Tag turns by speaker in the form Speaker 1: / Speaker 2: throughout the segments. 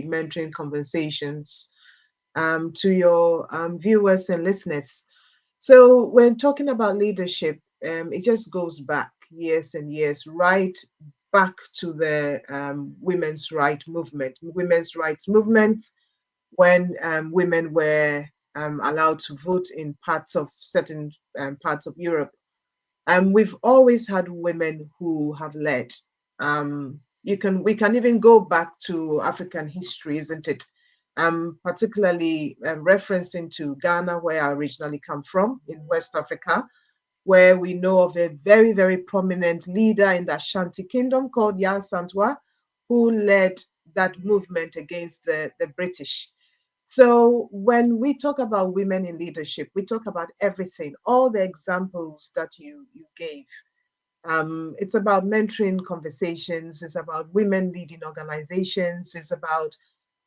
Speaker 1: mentoring conversations to your viewers and listeners. So, when talking about leadership, it just goes back years and years, right back to the women's rights movement, when women were allowed to vote in parts of certain parts of Europe. We've always had women who have led. We can even go back to African history, isn't it? Particularly referencing to Ghana, where I originally come from in West Africa, where we know of a very, very prominent leader in the Ashanti Kingdom called Jan Santwa, who led that movement against the British. So when we talk about women in leadership, we talk about everything, all the examples that you gave. It's about mentoring conversations, it's about women leading organizations, it's about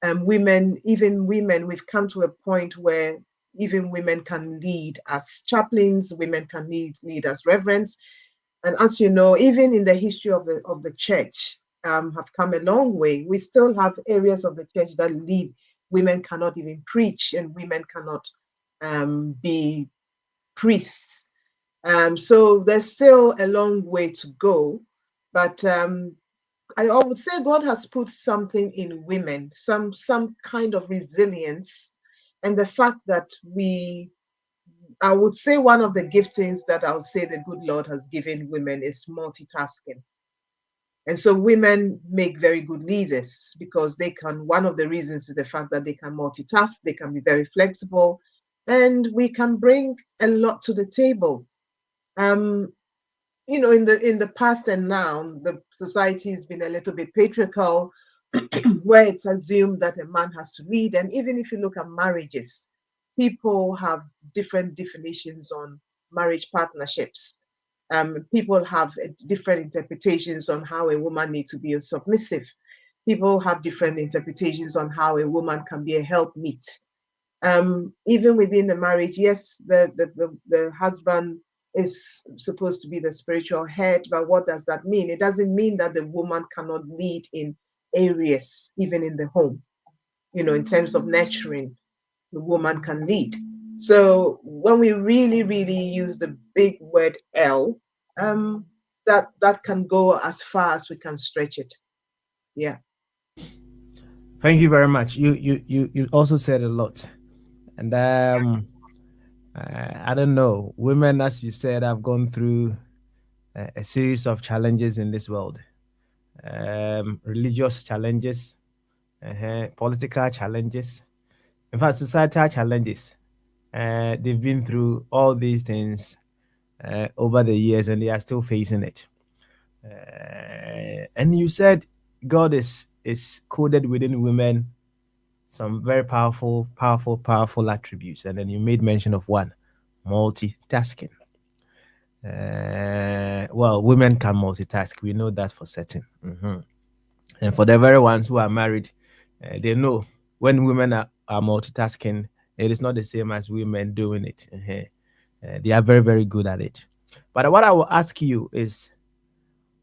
Speaker 1: women, even women, we've come to a point where even women can lead as chaplains, women can lead as reverends. And as you know, even in the history of the church, have come a long way. We still have areas of the church that lead women cannot even preach, and women cannot be priests. So there's still a long way to go, but I would say God has put something in women, some kind of resilience, and the fact that I would say one of the giftings that I would say the good Lord has given women is multitasking. And so women make very good leaders because they can, one of the reasons is the fact that they can multitask, they can be very flexible, and we can bring a lot to the table. Um, in the past and now, the society has been a little bit patriarchal, where it's assumed that a man has to lead. And even if you look at marriages, people have different definitions on marriage partnerships. People have different interpretations on how a woman needs to be a submissive. People have different interpretations on how a woman can be a helpmeet. Even within the marriage, yes, the husband is supposed to be the spiritual head, but what does that mean? It doesn't mean that the woman cannot lead in areas, even in the home. In terms of nurturing, the woman can lead. So when we really, really use the big word L, that can go as far as we can stretch it. Yeah.
Speaker 2: Thank you very much. You also said a lot, and I don't know. Women, as you said, have gone through a series of challenges in this world. Religious challenges, political challenges, in fact, societal challenges. They've been through all these things over the years, and they are still facing it. And you said God is coded within women some very powerful, powerful, powerful attributes, and then you made mention of one: multitasking. Well, women can multitask. We know that for certain. And for the very ones who are married, they know when women are multitasking, it is not the same as women doing it. They are very, very good at it. But what I will ask you is,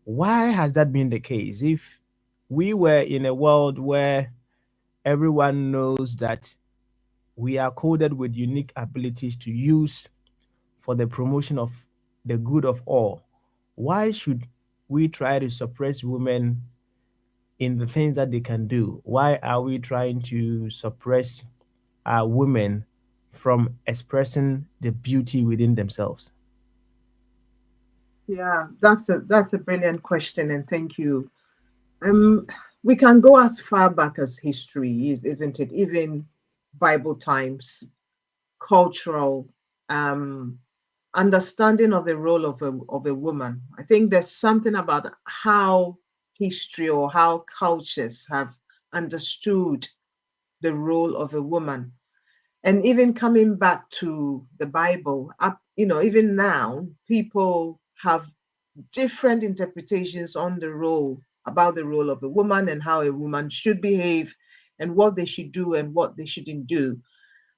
Speaker 2: why has that been the case? If we were in a world where everyone knows that we are coded with unique abilities to use for the promotion of the good of all, why should we try to suppress women in the things that they can do? Why are we trying to suppress our women from expressing the beauty within themselves?
Speaker 1: Yeah, that's a brilliant question, and thank you. Um, we can go as far back as history, isn't it? Even Bible times, cultural understanding of the role of a woman. I think there's something about how history or how cultures have understood the role of a woman. And even coming back to the Bible, up, even now, people have different interpretations on the role, about the role of a woman and how a woman should behave and what they should do and what they shouldn't do.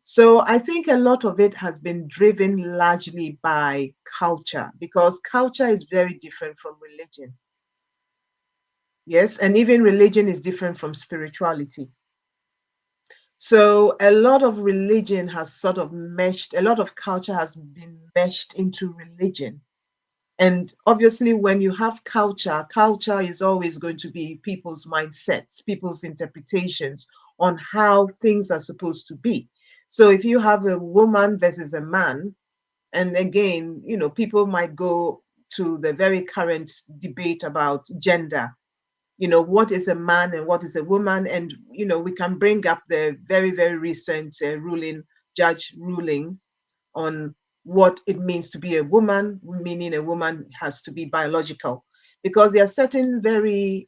Speaker 1: So I think a lot of it has been driven largely by culture, because culture is very different from religion. Yes, and even religion is different from spirituality. So a lot of religion has sort of meshed, a lot of culture has been meshed into religion. And obviously, when you have culture, culture is always going to be people's mindsets, people's interpretations on how things are supposed to be. So if you have a woman versus a man, and again, people might go to the very current debate about gender, what is a man and what is a woman. And we can bring up the very, very recent judge ruling on what it means to be a woman, meaning a woman has to be biological, because there are certain very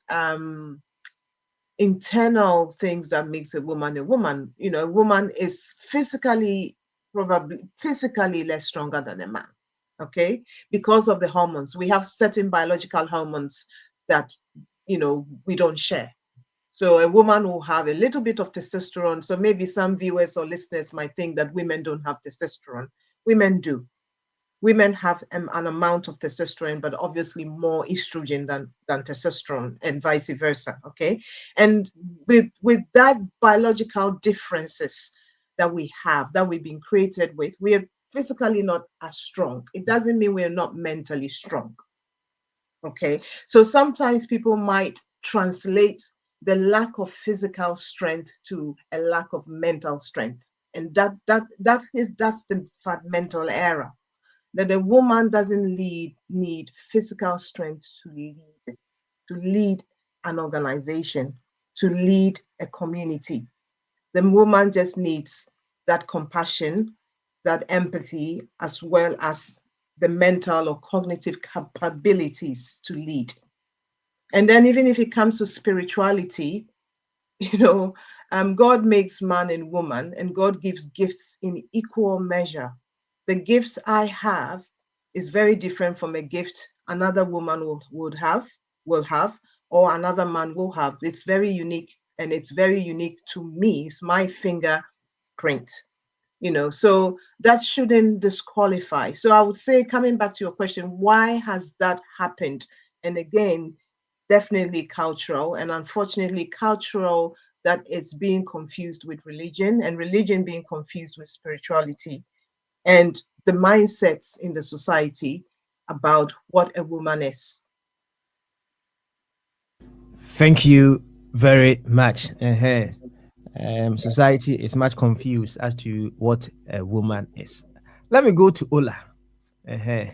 Speaker 1: internal things that makes a woman a woman. A woman is probably physically less stronger than a man. Okay, because of the hormones, we have certain biological hormones that we don't share. So a woman will have a little bit of testosterone. So maybe some viewers or listeners might think that women don't have testosterone. Women do. Women have an amount of testosterone, but obviously more estrogen than testosterone, and vice versa. Okay, and with that biological differences that we have, that we've been created with, we are physically not as strong. It doesn't mean we're not mentally strong. Okay, so sometimes people might translate the lack of physical strength to a lack of mental strength, and that's the fundamental error, that a woman doesn't need physical strength to lead an organization, to lead a community. The woman just needs that compassion, that empathy, as well as the mental or cognitive capabilities to lead. And then even if it comes to spirituality, you know, God makes man and woman, and God gives gifts in equal measure. The gifts I have is very different from a gift another woman will have, or another man will have. It's very unique, and it's very unique to me. It's my fingerprint. So that shouldn't disqualify. So I would say, coming back to your question, why has that happened? And again, definitely cultural, and unfortunately cultural, that it's being confused with religion, and religion being confused with spirituality, and the mindsets in the society about what a woman is.
Speaker 2: Thank you very much. Society is much confused as to what a woman is. Let me go to Ola. Uh-huh.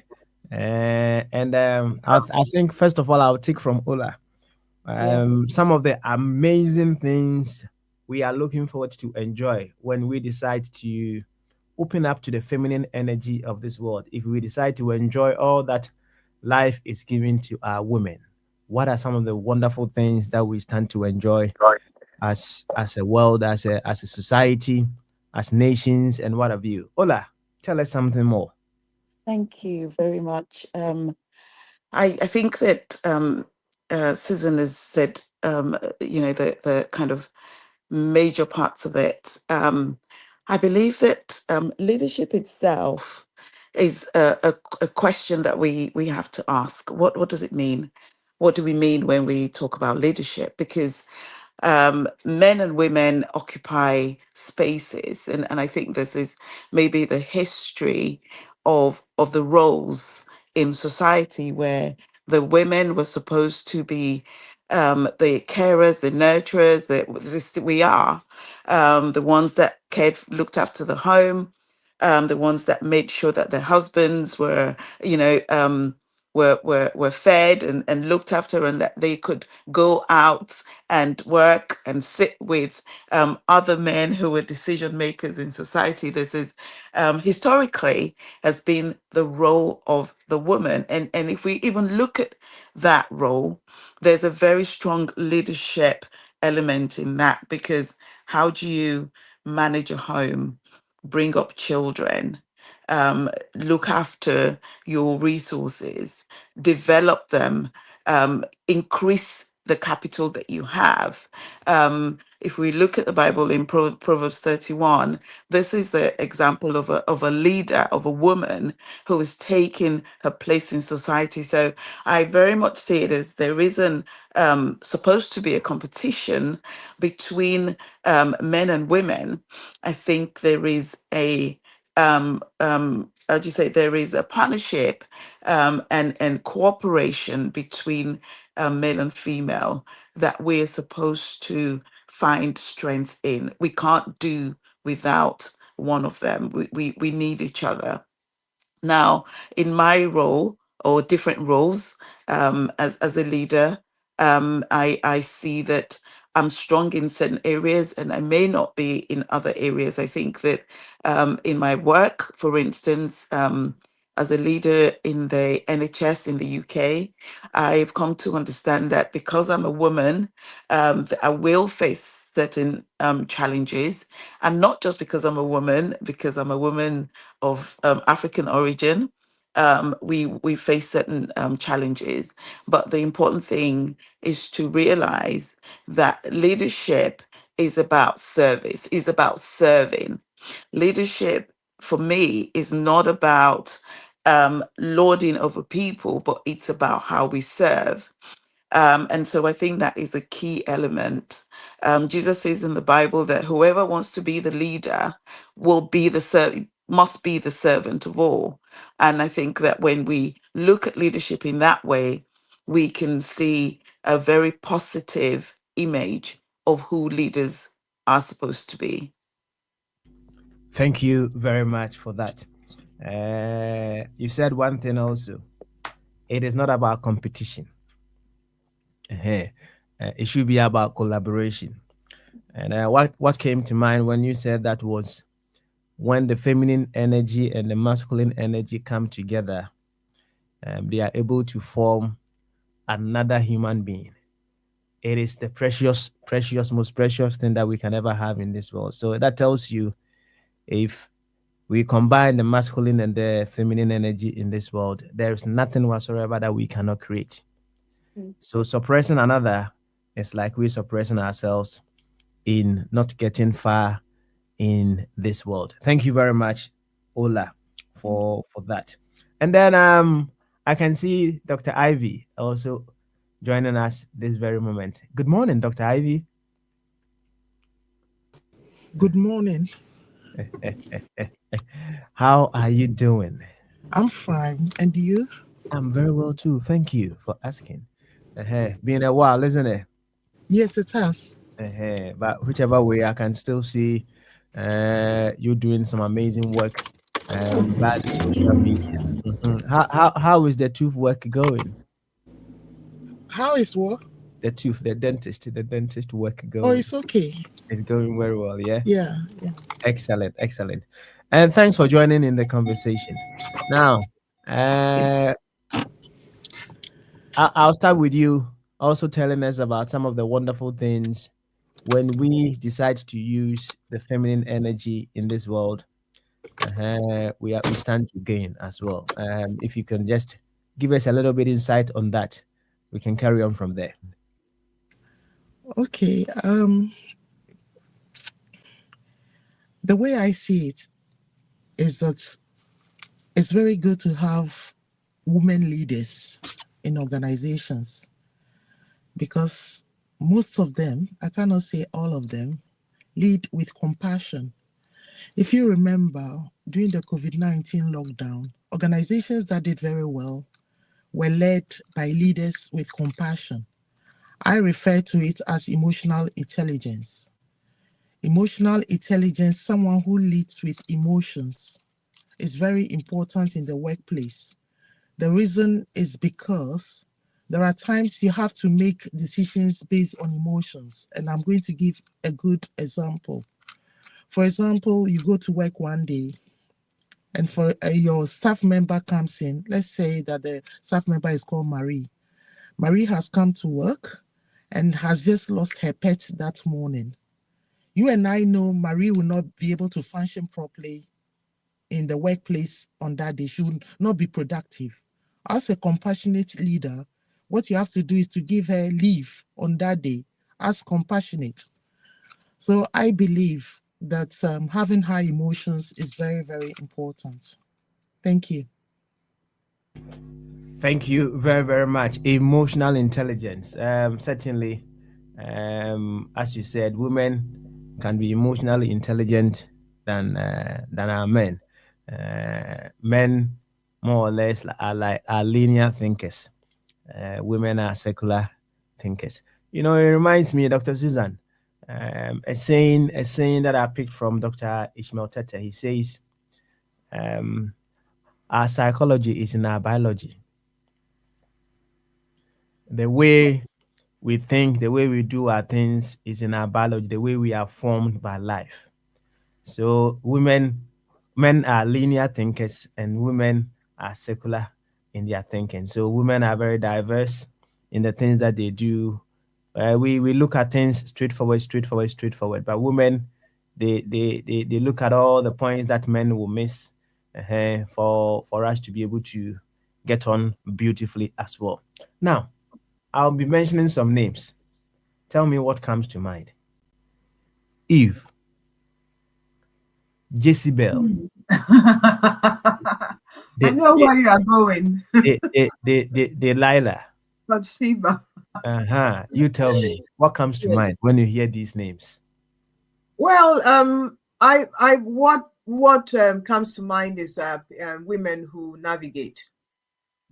Speaker 2: And I think first of all, I'll take from Ola
Speaker 1: Yeah.
Speaker 2: some of the amazing things we are looking forward to enjoy when we decide to open up to the feminine energy of this world. If we decide to enjoy all that life is giving to our women, what are some of the wonderful things that we stand to enjoy as a world, as a society, as nations, and what have you? Ola, tell us something more.
Speaker 3: Thank you very much. I think that Susan has said, the kind of major parts of it. I believe that leadership itself is a question that we have to ask. What does it mean? What do we mean when we talk about leadership? Because men and women occupy spaces, and I think this is maybe the history of the roles in society where the women were supposed to be the carers, the nurturers, we are the ones that looked after the home, the ones that made sure that their husbands were, were fed and looked after, and that they could go out and work and sit with other men who were decision makers in society. This is historically has been the role of the woman. And if we even look at that role, there's a very strong leadership element in that, because how do you manage a home, bring up children, look after your resources, develop them, increase the capital that you have. If we look at the Bible in Proverbs 31, this is the example of a leader, of a woman who is taking her place in society. So I very much see it as there isn't supposed to be a competition between men and women. I think there is how do you say, there is a partnership and cooperation between male and female that we're supposed to find strength in. We can't do without one of them. We need each other. Now, in my role or different roles as a leader, I see that I'm strong in certain areas and I may not be in other areas. I think that in my work, for instance, as a leader in the NHS in the UK, I've come to understand that because I'm a woman, that I will face certain challenges, and not just because I'm a woman, because I'm a woman of African origin. We face certain challenges, but the important thing is to realize that leadership is about service, is about serving. Leadership for me is not about lording over people, but it's about how we serve. And so I think that is a key element. Jesus says in the Bible that whoever wants to be the leader will be must be the servant of all. And I think that when we look at leadership in that way, we can see a very positive image of who leaders are supposed to be.
Speaker 2: Thank you very much for that. You said one thing also. It is not about competition. It should be about collaboration. And what came to mind when you said that was when the feminine energy and the masculine energy come together, they are able to form another human being. It is the most precious thing that we can ever have in this world. So that tells you, if we combine the masculine and the feminine energy in this world, there is nothing whatsoever that we cannot create. So suppressing another is like we're suppressing ourselves in not getting far in this world. Thank you very much, Ola, for that. And then I can see Dr. Ivy also joining us this very moment. Good morning, Dr. Ivy.
Speaker 4: Good morning.
Speaker 2: How are you doing?
Speaker 4: I'm fine. And you?
Speaker 2: I'm very well too. Thank you for asking. Been a while, isn't it?
Speaker 4: Yes, it has.
Speaker 2: But whichever way, I can still see you doing some amazing work via the social media. How is the tooth work going?
Speaker 4: How is what?
Speaker 2: The dentist work
Speaker 4: Oh,
Speaker 2: going?
Speaker 4: it's okay.
Speaker 2: It's going very well, yeah?
Speaker 4: Yeah.
Speaker 2: Excellent. And thanks for joining in the conversation. Now, I'll start with you also telling us about some of the wonderful things when we decide to use the feminine energy in this world. We stand to gain as well. If you can just give us a little bit insight on that, we can carry on from there.
Speaker 4: Okay. The way I see it is that it's very good to have women leaders in organizations, because most of them, I cannot say all of them, lead with compassion. If you remember, during the COVID-19 lockdown, organizations that did very well were led by leaders with compassion. I refer to it as emotional intelligence. Emotional intelligence, someone who leads with emotions, is very important in the workplace. The reason is because there are times you have to make decisions based on emotions. And I'm going to give a good example. For example, you go to work one day and for your staff member comes in. Let's say that the staff member is called Marie. Marie has come to work and has just lost her pet that morning. You and I know Marie will not be able to function properly in the workplace on that day. She will not be productive. As a compassionate leader, what you have to do is to give her leave on that day as compassionate. So I believe that having high emotions is very, very important. Thank you.
Speaker 2: Thank you very, very much. Emotional intelligence. Certainly, as you said, women can be emotionally intelligent than our men. Men, more or less, are linear thinkers. Women are secular thinkers. You know, it reminds me, Dr. Susan, a saying that I picked from Dr. Ishmael Tete. He says, "Our psychology is in our biology. The way we think, the way we do our things is in our biology, the way we are formed by life. So men are linear thinkers and women are secular in their thinking. So women are very diverse in the things that they do. We look at things straightforward. But women, they look at all the points that men will miss for us to be able to get on beautifully as well. Now, I'll be mentioning some names. Tell me what comes to mind. Eve, Jezebel,
Speaker 1: I
Speaker 2: De,
Speaker 1: know
Speaker 2: De,
Speaker 1: where you are going.
Speaker 2: Delilah.
Speaker 1: Bathsheba.
Speaker 2: Uh-huh. You tell me what comes to
Speaker 1: Yes.
Speaker 2: mind when you hear these names.
Speaker 1: Well, what comes to mind is women who navigate.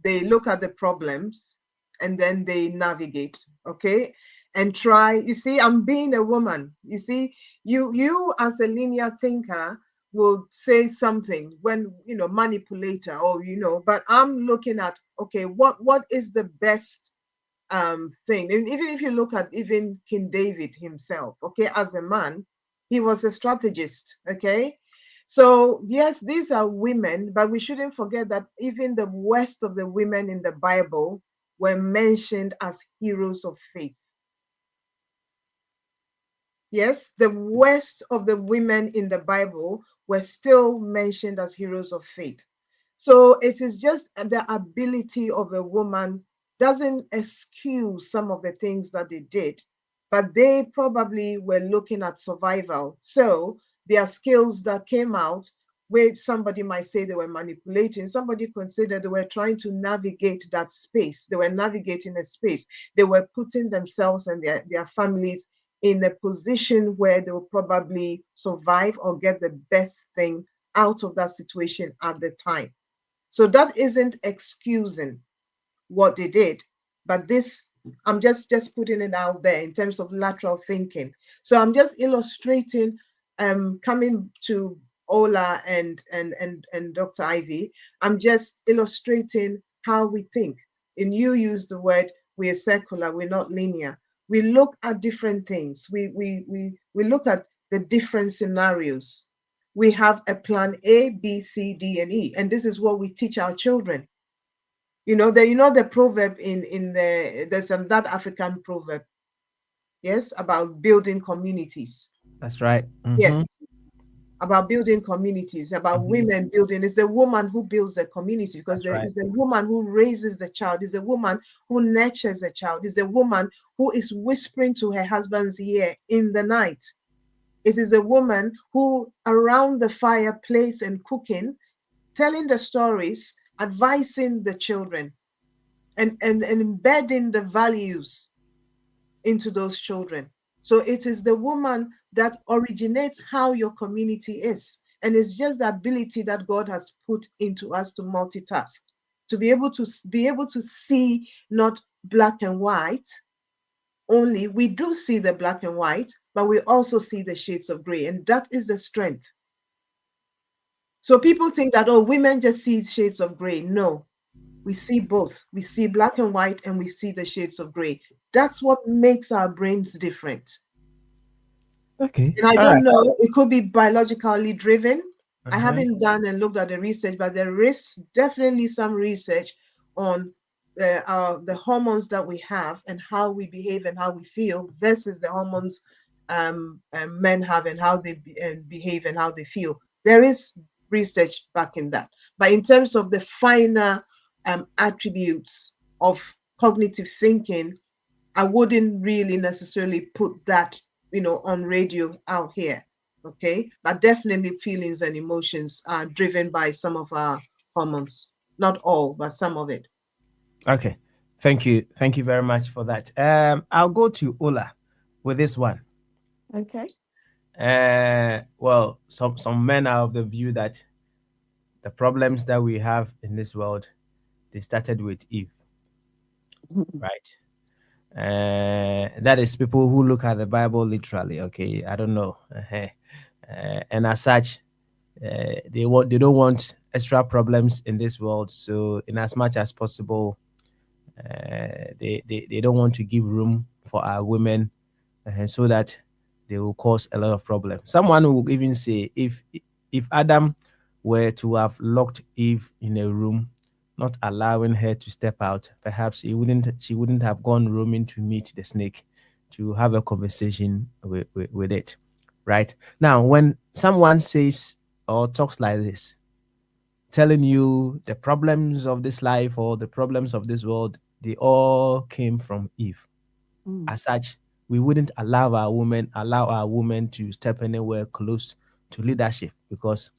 Speaker 1: They look at the problems and then they navigate, okay, and try. You see, I'm being a woman. You see, you as a linear thinker will say something when manipulator, or but I'm looking at, okay, what is the best thing. And even if you look at even King David himself, okay, as a man, he was a strategist, okay. So yes, these are women, but we shouldn't forget that even the worst of the women in the Bible were mentioned as heroes of faith. Yes, the worst of the women in the Bible were still mentioned as heroes of faith. So it is just the ability of a woman doesn't excuse some of the things that they did, but they probably were looking at survival. So their skills that came out, where somebody might say they were manipulating, somebody considered they were trying to navigate that space. They were navigating a space. They were putting themselves and their families in a position where they will probably survive or get the best thing out of that situation at the time. So that isn't excusing what they did, but this, I'm just putting it out there in terms of lateral thinking. So I'm just illustrating, coming to Ola and Dr. Ivy, I'm just illustrating how we think. And you use the word, we're secular, we're not linear. We look at different things. We look at the different scenarios. We have a plan A, B, C, D, and E, and this is what we teach our children. The proverb in there's that African proverb, yes, about building communities.
Speaker 2: That's right.
Speaker 1: Yes,
Speaker 2: Mm-hmm.
Speaker 1: about building communities, about
Speaker 2: Mm-hmm.
Speaker 1: women building. It's a woman who builds a community, because
Speaker 2: That's
Speaker 1: there
Speaker 2: right.
Speaker 1: is a woman who raises the child, is a woman who nurtures a child, is a woman who is whispering to her husband's ear in the night. It is a woman who, around the fireplace and cooking, telling the stories, advising the children, and embedding the values into those children. So it is the woman that originates how your community is. And it's just the ability that God has put into us to multitask, to be able to see not black and white only. We do see the black and white, but we also see the shades of gray. And that is the strength. So people think that, oh, women just see shades of gray. No, we see both. We see black and white, and we see the shades of gray. That's what makes our brains different.
Speaker 2: Okay.
Speaker 1: And I
Speaker 2: All right.
Speaker 1: don't know, it could be biologically driven. I
Speaker 2: Uh-huh.
Speaker 1: haven't done and looked at the research, but there is definitely some research on the hormones that we have and how we behave and how we feel versus the hormones men have and how they behave and how they feel. There is research backing that. But in terms of the finer attributes of cognitive thinking, I wouldn't really necessarily put that, on radio out here. Okay. But definitely feelings and emotions are driven by some of our hormones. Not all, but some of it.
Speaker 2: Okay. Thank you very much for that. I'll go to Ola with this one.
Speaker 3: Okay.
Speaker 2: Well, some men are of the view that the problems that we have in this world, they started with Eve, right? That is people who look at the Bible literally. Okay, I don't know. And as such, they don't want extra problems in this world. So in as much as possible, they don't want to give room for our women, so that they will cause a lot of problems. Someone will even say, if Adam were to have locked Eve in a room, not allowing her to step out, perhaps she wouldn't have gone roaming to meet the snake to have a conversation with it. Right? Now, when someone says or talks like this, telling you the problems of this life or the problems of this world, they all came from Eve.
Speaker 3: Mm.
Speaker 2: As such, we wouldn't allow our women to step anywhere close to leadership, because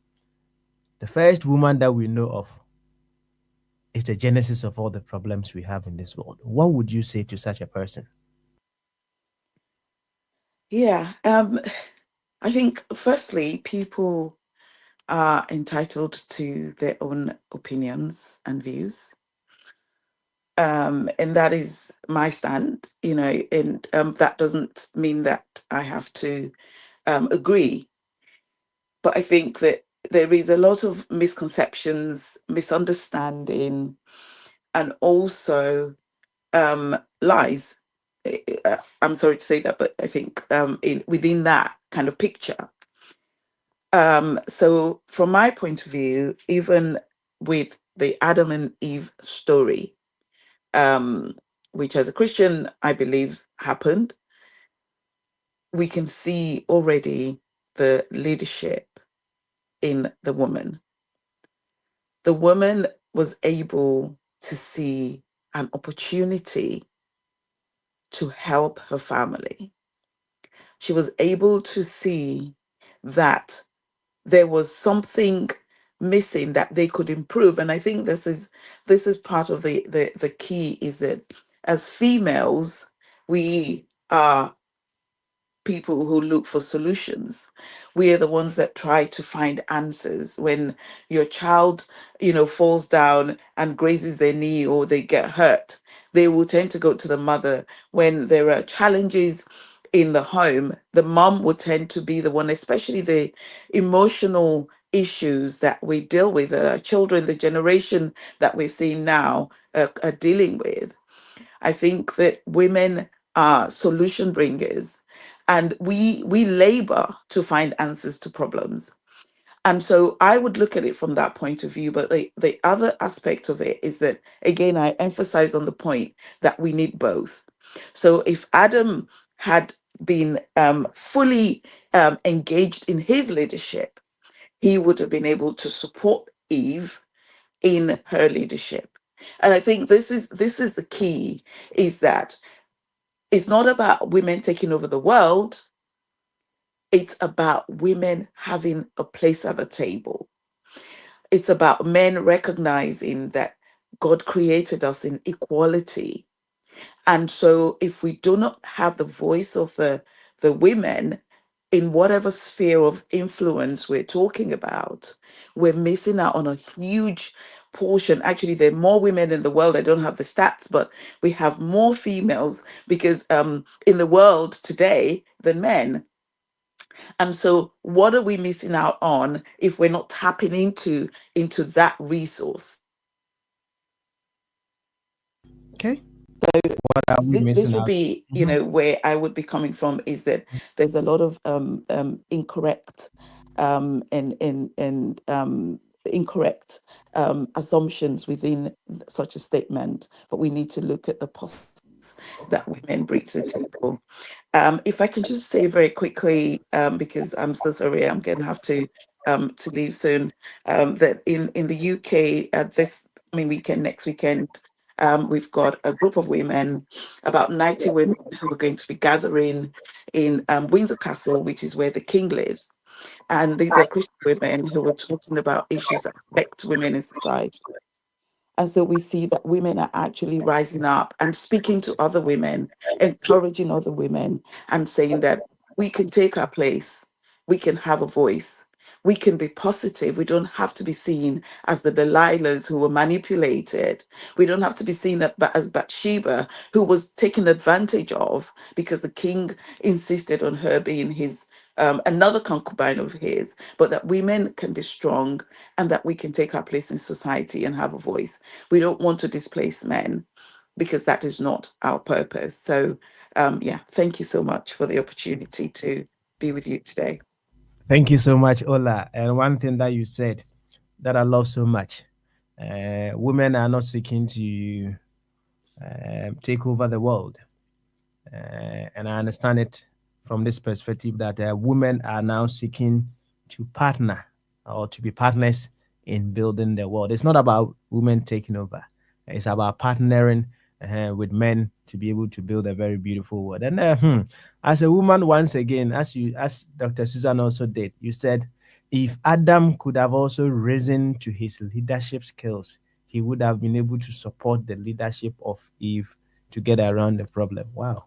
Speaker 2: the first woman that we know of is the genesis of all the problems we have in this world. What would you say to such a person?
Speaker 3: Yeah. I think firstly, people are entitled to their own opinions and views. And that is my stand, and that doesn't mean that I have to agree. But I think that there is a lot of misconceptions, misunderstanding, and also lies. I'm sorry to say that, but I think within that kind of picture. So, from my point of view, even with the Adam and Eve story, um, which as a Christian I believe happened, we can see already the leadership in the woman. The woman was able to see an opportunity to help her family. She was able to see that there was something missing that they could improve. And I think this is part of the key, is that as females, we are people who look for solutions. We are the ones that try to find answers. When your child, falls down and grazes their knee or they get hurt, they will tend to go to the mother. When there are challenges in the home, the mom will tend to be the one, especially the emotional issues that we deal with, children, the generation that we're seeing now are dealing with. I think that women are solution bringers, and we labor to find answers to problems. And so I would look at it from that point of view. But the other aspect of it is that, again, I emphasize on the point that we need both. So if Adam had been fully engaged in his leadership, he would have been able to support Eve in her leadership. And I think this is the key, is that it's not about women taking over the world, it's about women having a place at the table. It's about men recognizing that God created us in equality. And so if we do not have the voice of the women in whatever sphere of influence we're talking about, we're missing out on a huge portion. Actually, there are more women in the world. I don't have the stats, but we have more females because in the world today than men. And so what are we missing out on if we're not tapping into that resource?
Speaker 2: Okay. What are we
Speaker 3: This
Speaker 2: missing
Speaker 3: would
Speaker 2: out?
Speaker 3: be,
Speaker 2: Mhm.
Speaker 3: where I would be coming from, is that there's a lot of incorrect and incorrect assumptions within such a statement, but we need to look at the positives that women bring to the table. If I can just say very quickly, because I'm so sorry, I'm going to have to leave soon, that in the UK, this, I mean, next weekend, We've got a group of women, about 90 women, who are going to be gathering in Windsor Castle, which is where the king lives. And these are Christian women who are talking about issues that affect women in society. And so we see that women are actually rising up and speaking to other women, encouraging other women, and saying that we can take our place, we can have a voice, we can be positive. We don't have to be seen as the Delilahs who were manipulated. We don't have to be seen as Bathsheba, who was taken advantage of because the king insisted on her being his another concubine of his, but that women can be strong and that we can take our place in society and have a voice. We don't want to displace men because that is not our purpose. So, yeah, thank you so much for the opportunity to be with you today.
Speaker 2: Thank you so much, Ola. And one thing that you said that I love so much, women are not seeking to take over the world. And I understand it from this perspective that women are now seeking to partner or to be partners in building the world. It's not about women taking over. It's about partnering with men to be able to build a very beautiful world. And as a woman, once again, as Dr. Susan also did, you said if Adam could have also risen to his leadership skills, he would have been able to support the leadership of Eve to get around the problem. Wow,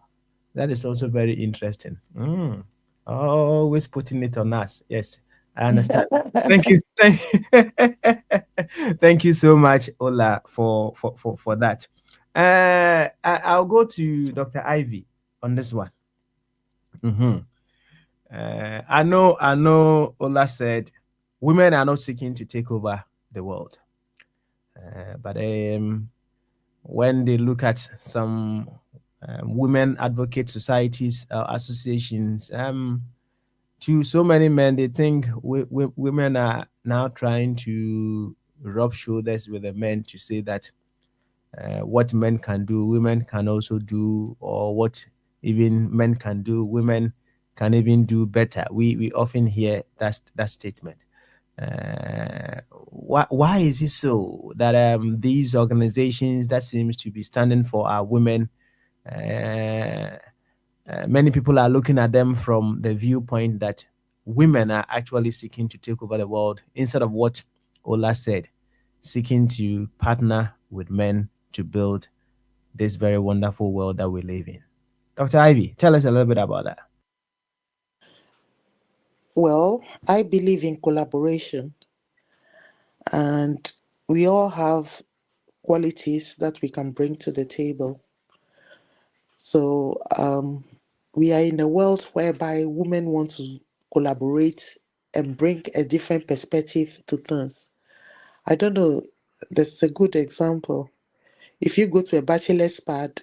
Speaker 2: that is also very interesting. Always putting it on us. Yes, I understand. Thank you. Thank you so much, Ola, for that. I'll go to Dr. Ivy on this one. I know Ola said women are not seeking to take over the world. But when they look at some women advocate societies, associations, to so many men, they think women are now trying to rub shoulders with the men to say that what men can do, women can also do, or what even men can do, women can even do better. We often hear that statement. Why is it so that these organizations that seems to be standing for our women, many people are looking at them from the viewpoint that women are actually seeking to take over the world instead of what Ola said, seeking to partner with men to build this very wonderful world that we live in. Dr. Ivy, tell us a little bit about that.
Speaker 4: Well, I believe in collaboration, and we all have qualities that we can bring to the table. So we are in a world whereby women want to collaborate and bring a different perspective to things. I don't know, that's a good example. If you go to a bachelor's pad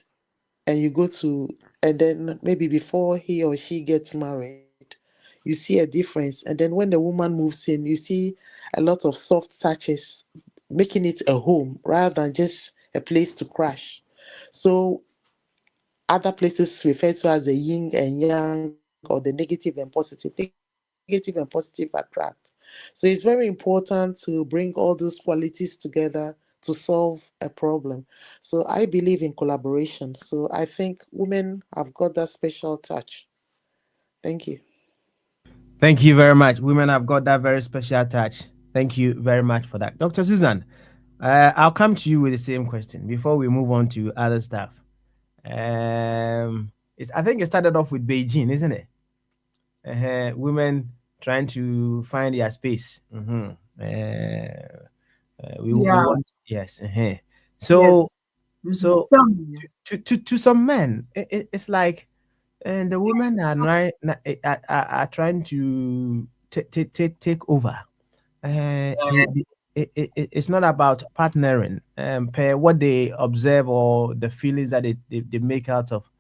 Speaker 4: and you go to, and then maybe before he or she gets married, you see a difference. And then when the woman moves in, you see a lot of soft touches, making it a home rather than just a place to crash. So other places refer to as the yin and yang or the negative and positive. Negative and positive attract. So it's very important to bring all those qualities together to solve a problem. So I believe in collaboration. So I think women have got that special touch. Thank you.
Speaker 2: Thank you very much. Women have got that very special touch. Thank you very much for that. Dr. Susan, I'll come to you with the same question before we move on to other stuff. I think it started off with Beijing, isn't it? Women trying to find their space. We
Speaker 1: Yeah.
Speaker 2: want, yes. So
Speaker 1: Yes.
Speaker 2: so
Speaker 1: Tell me.
Speaker 2: to some men, it's like, and the women are trying to take over. It's not about partnering per what they observe or the feelings that they make out of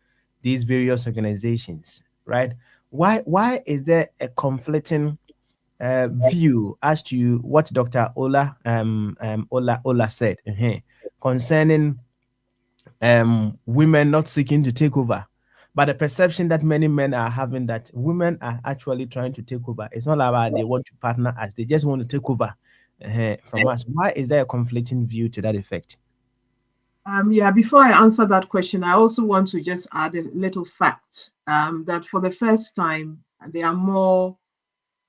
Speaker 2: these various organizations, right? Why is there a conflicting view as to what Dr. Ola said concerning women not seeking to take over, but the perception that many men are having that women are actually trying to take over. It's not about they want to partner us; they just want to take over from us. Why is there a conflicting view to that effect?
Speaker 1: Yeah, before I answer that question, I also want to just add a little fact that for the first time, there are more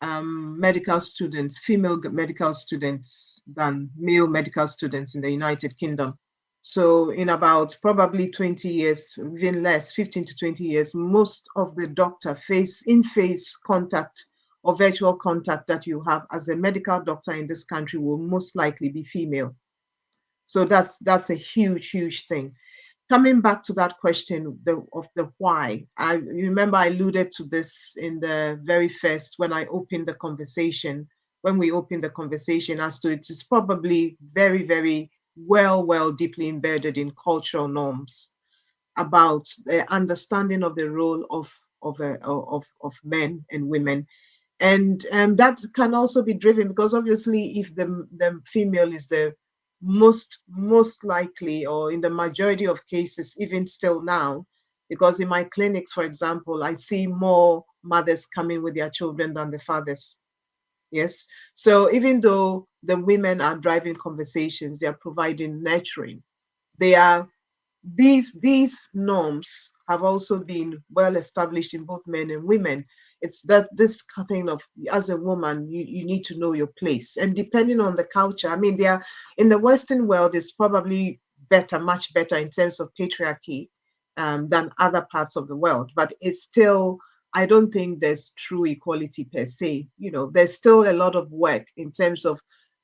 Speaker 1: medical students, female medical students, than male medical students in the United Kingdom. So, in about probably 20 years, even less, 15 to 20 years, most of the doctor in-face contact or virtual contact that you have as a medical doctor in this country will most likely be female. So that's a huge thing. Coming back to that question of the why, I remember I alluded to this in the very first when I opened the conversation. When we opened the conversation, as to it is probably very well deeply embedded in cultural norms about the understanding of the role of men and women, and that can also be driven because obviously if the female is the most likely, or in the majority of cases even still now, because in my clinics, for example, I see more mothers coming with their children than the fathers. Yes, so even though the women are driving conversations, they are providing nurturing, they are these norms have also been well established in both men and women. It's that this thing of, as a woman, you need to know your place, and depending on the culture, I mean, they are in the Western world is probably better, much better in terms of patriarchy than other parts of the world, but it's still, I don't think there's true equality per se. You know, there's still a lot of work in terms of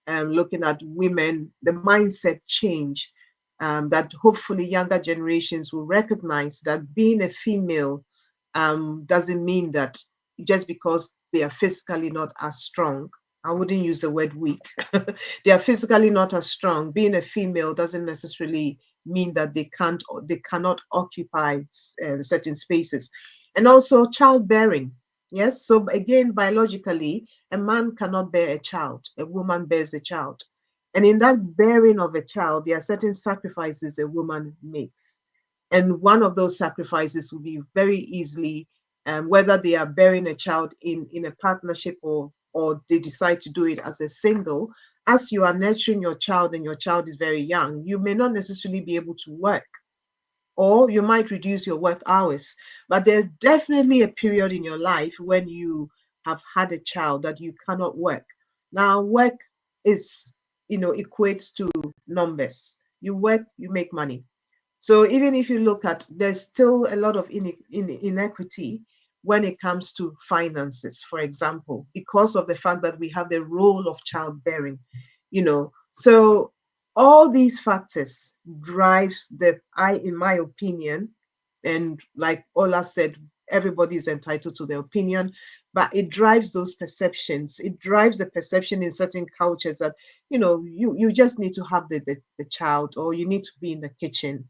Speaker 1: looking at women, the mindset change, that hopefully younger generations will recognize that being a female doesn't mean that just because they are physically not as strong. I wouldn't use the word weak. They are physically not as strong. Being a female doesn't necessarily mean that they cannot occupy certain spaces. And also childbearing. Yes. So again, biologically, a man cannot bear a child. A woman bears a child. And in that bearing of a child, there are certain sacrifices a woman makes. And one of those sacrifices will be very easily, whether they are bearing a child in a partnership, or they decide to do it as a single. As you are nurturing your child and your child is very young, you may not necessarily be able to work, or you might reduce your work hours. But there's definitely a period in your life when you have had a child that you cannot work. Now, work is, equates to numbers. You work, you make money. So even if you look at, there's still a lot of inequity when it comes to finances, for example, because of the fact that we have the role of childbearing, So all these factors drives in my opinion, and like Ola said, everybody is entitled to their opinion, but it drives those perceptions. It drives the perception in certain cultures that, you just need to have the child, or you need to be in the kitchen,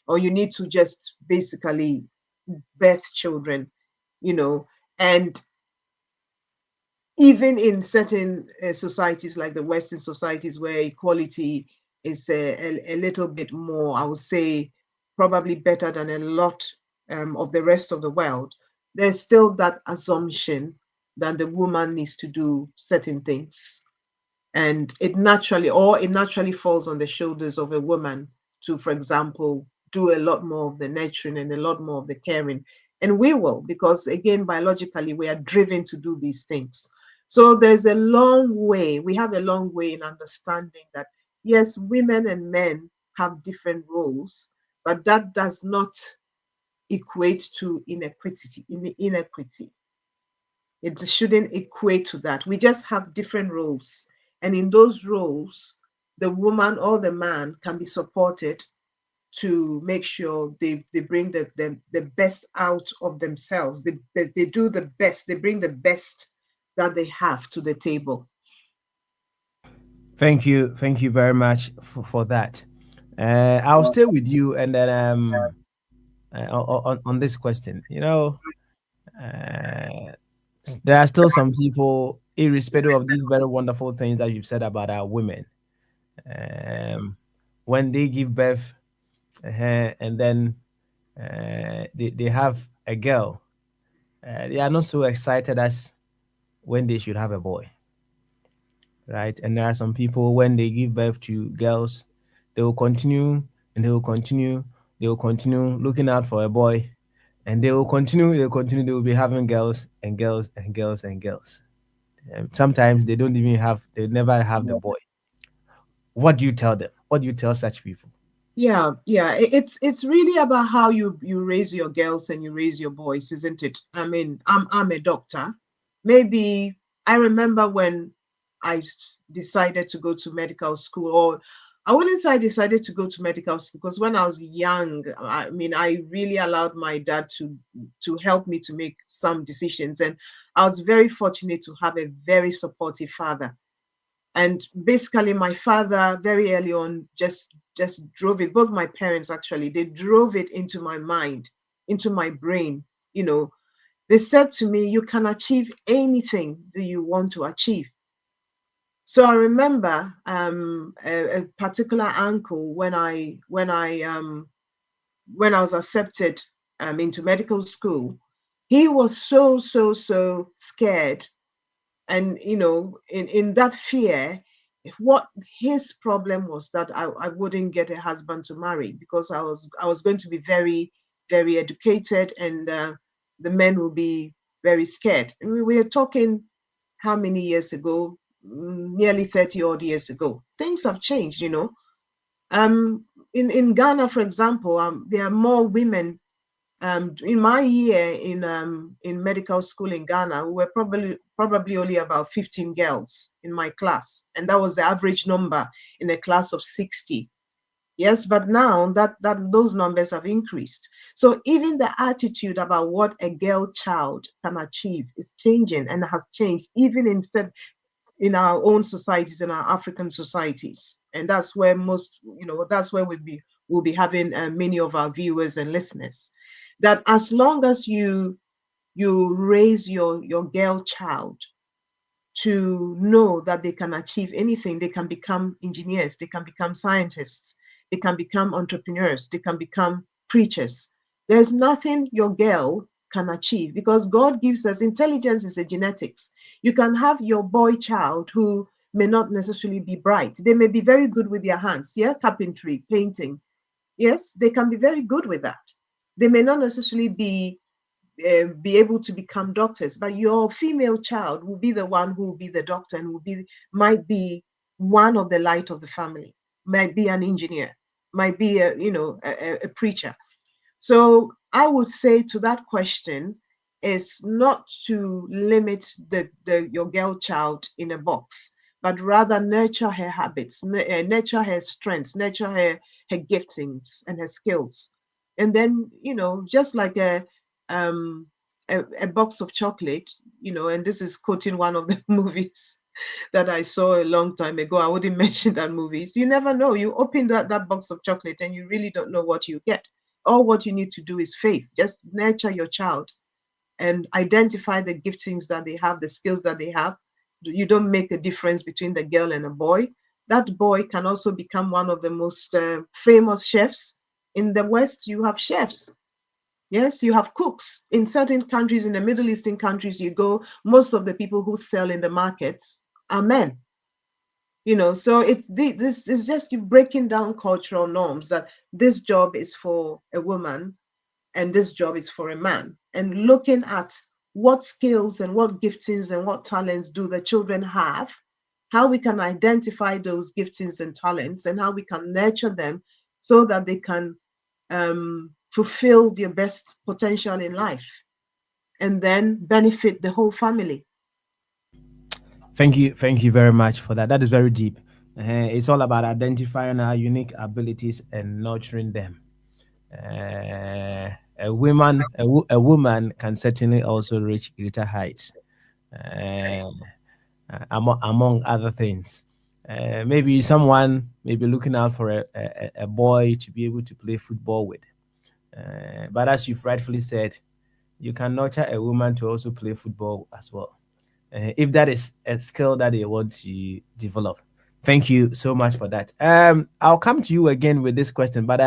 Speaker 1: or you need to just basically birth children, you know, and even in certain societies like the Western societies where equality is a little bit more, I would say, probably better than a lot of the rest of the world, there's still that assumption that the woman needs to do certain things, and it naturally falls on the shoulders of a woman to, for example, do a lot more of the nurturing and a lot more of the caring. And we will, because again, biologically we are driven to do these things. So we have a long way in understanding that yes, women and men have different roles, but that does not equate to inequity. It shouldn't equate to that. We just have different roles. And in those roles, the woman or the man can be supported to make sure they bring the best out of themselves. They do the best, they bring the best that they have to the table.
Speaker 2: Thank you very much for that. I'll stay with you, and then on this question. Uh, there are still some people, irrespective of these very wonderful things that you've said about our women, um, when they give birth, and then they have a girl, they are not so excited as when they should have a boy, right? And there are some people, when they give birth to girls, they will continue and they will continue looking out for a boy, and they will continue, they will be having girls and girls and girls and girls. Sometimes they never have the boy. What do you tell them? What do you tell such people?
Speaker 1: Yeah, yeah. It's really about how you raise your girls and you raise your boys, isn't it? I mean, I'm a doctor. Maybe I remember when I decided to go to medical school, or I wouldn't say I decided to go to medical school, because when I was young, I mean, I really allowed my dad to help me to make some decisions, and I was very fortunate to have a very supportive father. And basically my father very early on just drove it. Both my parents, actually, they drove it into my mind, into my brain. You know, they said to me, you can achieve anything that you want to achieve. So I remember a particular uncle when I was accepted into medical school. He was so scared, and in that fear, what his problem was that I wouldn't get a husband to marry, because I was going to be very educated, and the men will be very scared. And we are talking how many years ago? Nearly 30 odd years ago. Things have changed. um in Ghana, for example, there are more women. In my year in medical school in Ghana, we were probably only about 15 girls in my class, and that was the average number in a class of 60. Yes, but now that those numbers have increased. So even the attitude about what a girl child can achieve is changing, and has changed even in our own societies, in our African societies. And that's where that's where we'll be having many of our viewers and listeners. That as long as you raise your girl child to know that they can achieve anything, they can become engineers, they can become scientists, they can become entrepreneurs, they can become preachers. There's nothing your girl can achieve, because God gives us intelligence, is a genetics. You can have your boy child who may not necessarily be bright. They may be very good with their hands, yeah, carpentry, painting. Yes, they can be very good with that. They may not necessarily be able to become doctors, but your female child will be the one who will be the doctor, and might be one of the light of the family, might be an engineer, might be a preacher. So I would say to that question is not to limit your girl child in a box, but rather nurture her habits, nurture her strengths, nurture her giftings and her skills. And then, just like um, a box of chocolate, and this is quoting one of the movies that I saw a long time ago. I wouldn't mention that movie. So you never know. You open that box of chocolate and you really don't know what you get. All what you need to do is faith. Just nurture your child and identify the giftings that they have, the skills that they have. You don't make a difference between the girl and a boy. That boy can also become one of the most famous chefs. In the West, you have chefs. Yes, you have cooks. In certain countries, in the Middle Eastern countries you go, most of the people who sell in the markets are men. So this is just you breaking down cultural norms, that this job is for a woman and this job is for a man, and looking at what skills and what giftings and what talents do the children have, how we can identify those giftings and talents, and how we can nurture them so that they can fulfill their best potential in life, and then benefit the whole family.
Speaker 2: Thank you very much for that. That is very deep. It's all about identifying our unique abilities and nurturing them. A woman can certainly also reach greater heights, uh, among other things. Maybe someone may be looking out for a boy to be able to play football with. But as you've rightfully said, you can nurture a woman to also play football as well, if that is a skill that they want to develop. Thank you so much for that. I'll come to you again with this question, but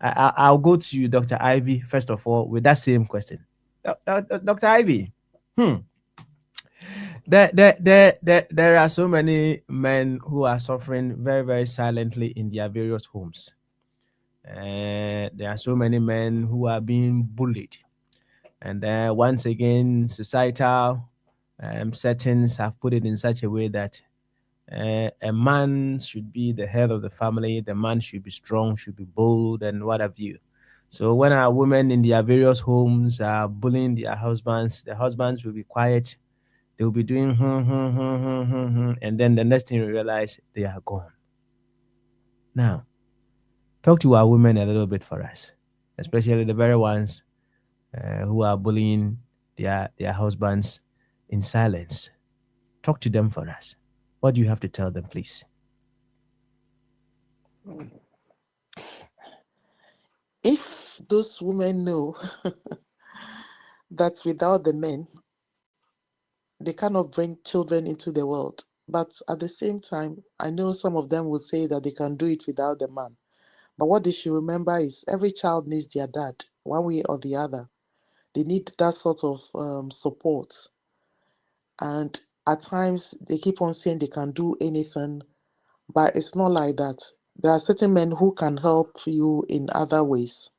Speaker 2: I'll go to you, Dr. Ivy, first of all, with that same question. Dr. Ivy, there are so many men who are suffering very, very silently in their various homes. There are so many men who are being bullied. And once again, societal settings have put it in such a way that a man should be the head of the family. The man should be strong, should be bold, and what have you. So when our women in their various homes are bullying their husbands, the husbands will be quiet. They will be doing and then the next thing you realize they are gone. Now, talk to our women a little bit for us, especially the very ones who are bullying their husbands in silence. Talk to them for us. What do you have to tell them, please?
Speaker 4: If those women know that without the men, they cannot bring children into the world. But at the same time, I know some of them will say that they can do it without the man. But what they should remember is every child needs their dad, one way or the other. They need that sort of support. And at times, they keep on saying they can do anything, but it's not like that. There are certain men who can help you in other ways.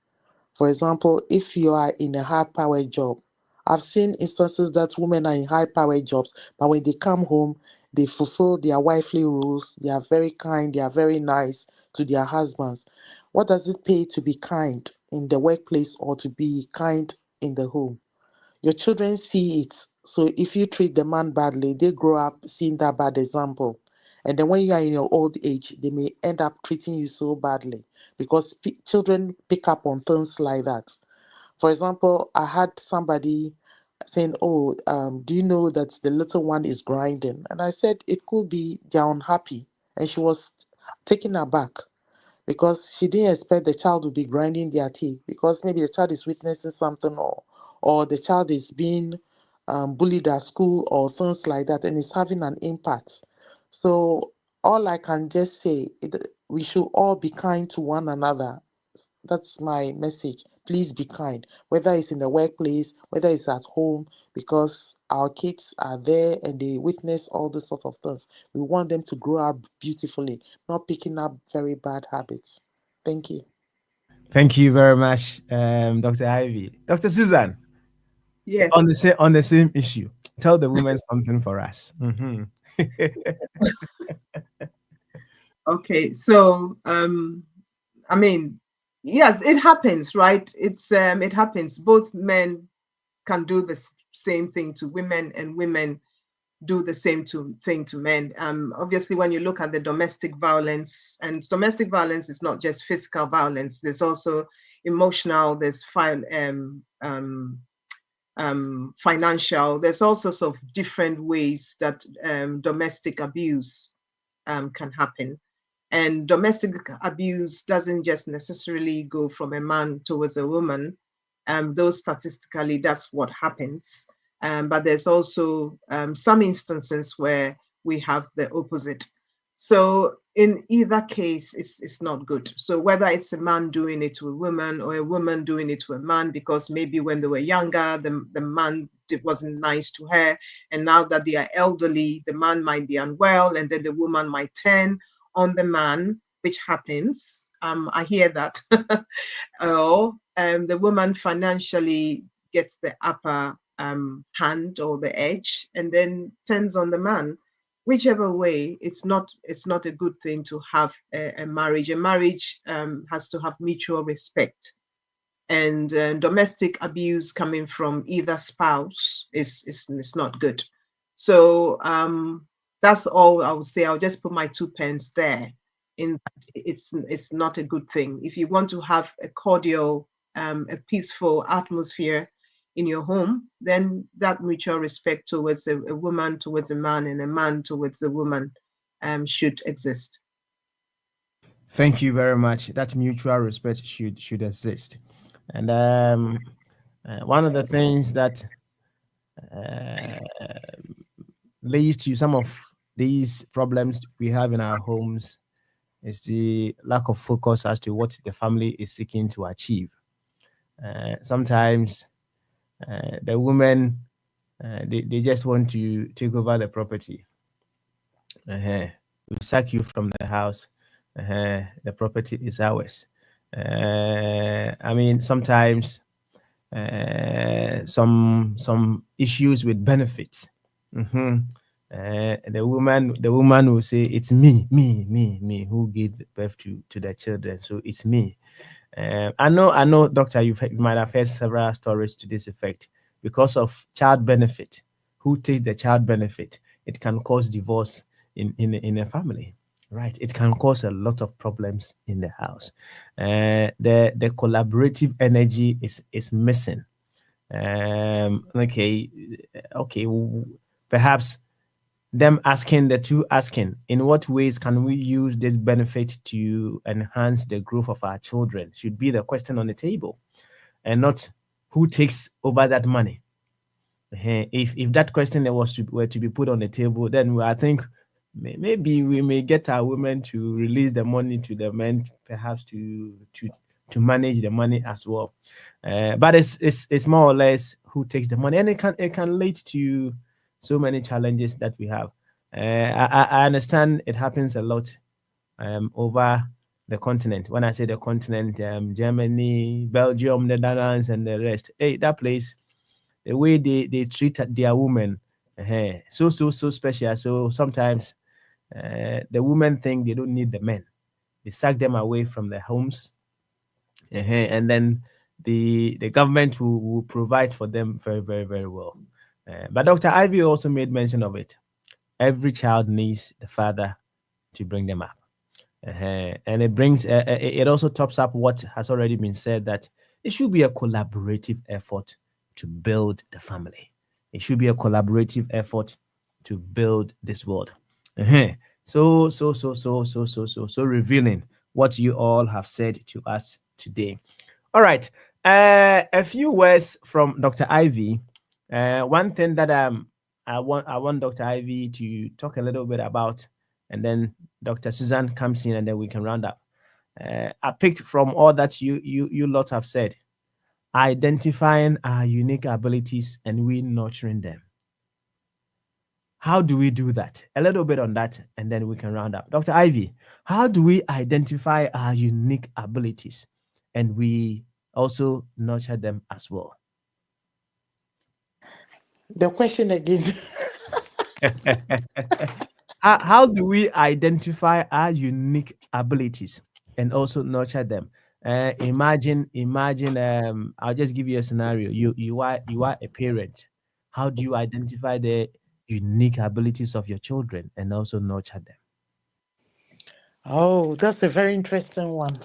Speaker 4: For example, if you are in a high-powered job, I've seen instances that women are in high-powered jobs, but when they come home, they fulfill their wifely roles. They are very kind, they are very nice to their husbands. What does it pay to be kind in the workplace or to be kind in the home? Your children see it. So if you treat the man badly, they grow up seeing that bad example. And then when you are in your old age, they may end up treating you so badly because children pick up on things like that. For example, I had somebody saying, "Oh, do you know that the little one is grinding?" And I said, "It could be they're unhappy." And she was taken aback because she didn't expect the child to be grinding their teeth because maybe the child is witnessing something or the child is being bullied at school or things like that, and it's having an impact. So all I can just say, we should all be kind to one another. That's my message. Please be kind, whether it's in the workplace, whether it's at home, because our kids are there and they witness all these sort of things. We want them to grow up beautifully, not picking up very bad habits. Thank you.
Speaker 2: Thank you very much, Dr. Ivy. Dr. Susan, on
Speaker 1: Yes.
Speaker 2: the same issue, tell the women something for us. Mhm.
Speaker 1: Okay. So, I mean, yes, it happens, right? It happens. Both men can do the same thing to women, and women do the same thing to men. Obviously, when you look at the domestic violence, and domestic violence is not just physical violence, there's also emotional, there's financial, there's all sorts of different ways that domestic abuse can happen. And domestic abuse doesn't just necessarily go from a man towards a woman. Though statistically, that's what happens. But there's also some instances where we have the opposite. So in either case, it's not good. So whether it's a man doing it to a woman or a woman doing it to a man, because maybe when they were younger, the man wasn't nice to her. And now that they are elderly, the man might be unwell, and then the woman might turn on the man, which happens. I hear that. Or the woman financially gets the upper hand or the edge, and then turns on the man. Whichever way, it's not a good thing to have a marriage. A marriage has to have mutual respect, and domestic abuse coming from either spouse is not good. So that's all I would say. I'll just put my 2 pence there. It's not a good thing. If you want to have a cordial, a peaceful atmosphere in your home, then that mutual respect towards a woman towards a man and a man towards a woman should exist.
Speaker 2: Thank you very much. That mutual respect should exist. And one of the things that uh, leads to some of these problems we have in our homes is the lack of focus as to what the family is seeking to achieve. Sometimes the women they just want to take over the property. We sack you from the house. The property is ours. I mean, sometimes some issues with benefits. Mhm. The woman will say, "It's me who gave birth to the children, so it's me." I know, doctor. You might have heard several stories to this effect. Because of child benefit, who takes the child benefit? It can cause divorce in a family, right? It can cause a lot of problems in the house. The collaborative energy is missing. Okay, okay. Perhaps the two asking, in what ways can we use this benefit to enhance the growth of our children, should be the question on the table, and not who takes over that money. If that question were to be put on the table, then I think maybe we may get our women to release the money to the men, perhaps to manage the money as well. But it's more or less who takes the money, and it can lead to so many challenges that we have. I understand it happens a lot over the continent. When I say the continent, Germany, Belgium, Netherlands, and the rest. Hey, that place, the way they treat their women, so special. So sometimes the women think they don't need the men. They sack them away from their homes, and then the government will provide for them very, very, very well. But Dr. Ivy also made mention of it. Every child needs the father to bring them up. And it also tops up what has already been said, that it should be a collaborative effort to build the family. It should be a collaborative effort to build this world. Uh-huh. So revealing what you all have said to us today. All right. A few words from Dr. Ivy. One thing that I want Dr. Ivy to talk a little bit about, and then Dr. Susan comes in, and then we can round up. I picked from all that you lot have said, identifying our unique abilities and we nurturing them. How do we do that? A little bit on that, and then we can round up. Dr. Ivy, how do we identify our unique abilities and we also nurture them as well?
Speaker 4: The question again.
Speaker 2: How do we identify our unique abilities and also nurture them? Imagine. I'll just give you a scenario. You are a parent. How do you identify the unique abilities of your children and also nurture them?
Speaker 4: Oh, that's a very interesting one.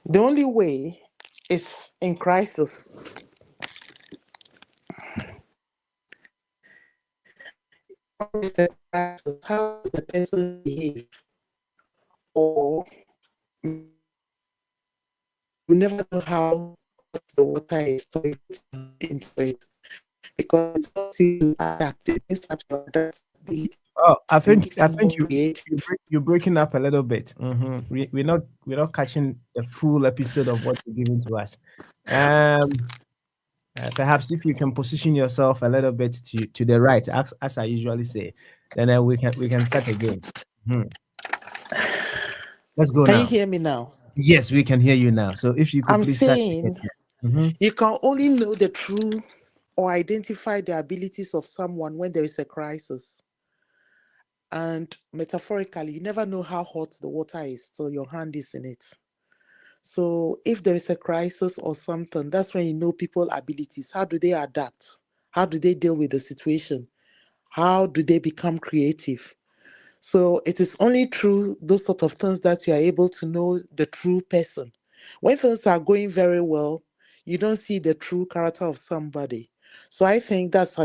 Speaker 4: The only way is in crisis. What is the crisis? How does the person behave? Or you never know how the water is, so you put into it because it's not to adapt. It means that you adapt.
Speaker 2: Oh, I think
Speaker 4: Create.
Speaker 2: you're breaking up a little bit. We're not catching the full episode of what you're giving to us. Perhaps if you can position yourself a little bit to the right, as I usually say, then we can start again. Mhm. Let's go
Speaker 4: Can you
Speaker 2: now.
Speaker 4: hear me now?
Speaker 2: Yes, we can hear you now. So if you could
Speaker 4: I'm
Speaker 2: please start again.
Speaker 4: saying
Speaker 2: Mhm.
Speaker 4: you can only know the true or identify the abilities of someone when there is a crisis. And metaphorically, you never know how hot the water is till your hand is in it. So if there is a crisis or something, that's when you know people's abilities. How do they adapt? How do they deal with the situation? How do they become creative? So it is only through those sort of things that you are able to know the true person. When things are going very well, you don't see the true character of somebody. So I think that's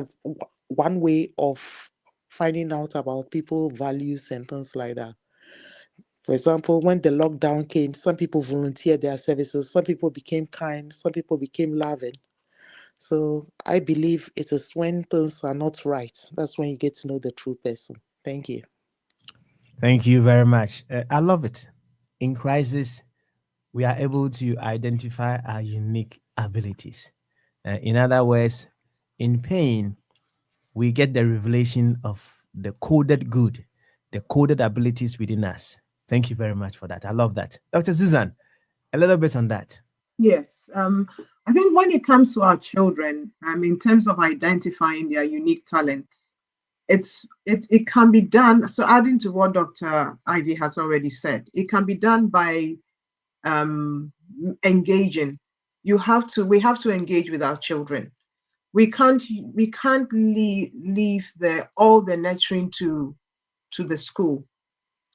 Speaker 4: one way of finding out about people values and things like that. For example, when the lockdown came, some people volunteered their services, some people became kind, some people became loving. So I believe it is when things are not right, that's when you get to know the true person. Thank you.
Speaker 2: Thank you very much. I love it. In crisis, we are able to identify our unique abilities. In other words, in pain, we get the revelation of the coded good, the coded abilities within us. Thank you very much for that. I love that. Dr. Susan, a little bit on that.
Speaker 1: Yes, I think when it comes to our children, in terms of identifying their unique talents, it can be done. So adding to what Dr. Ivy has already said, it can be done by engaging. We have to engage with our children. We can't leave all the nurturing to the school,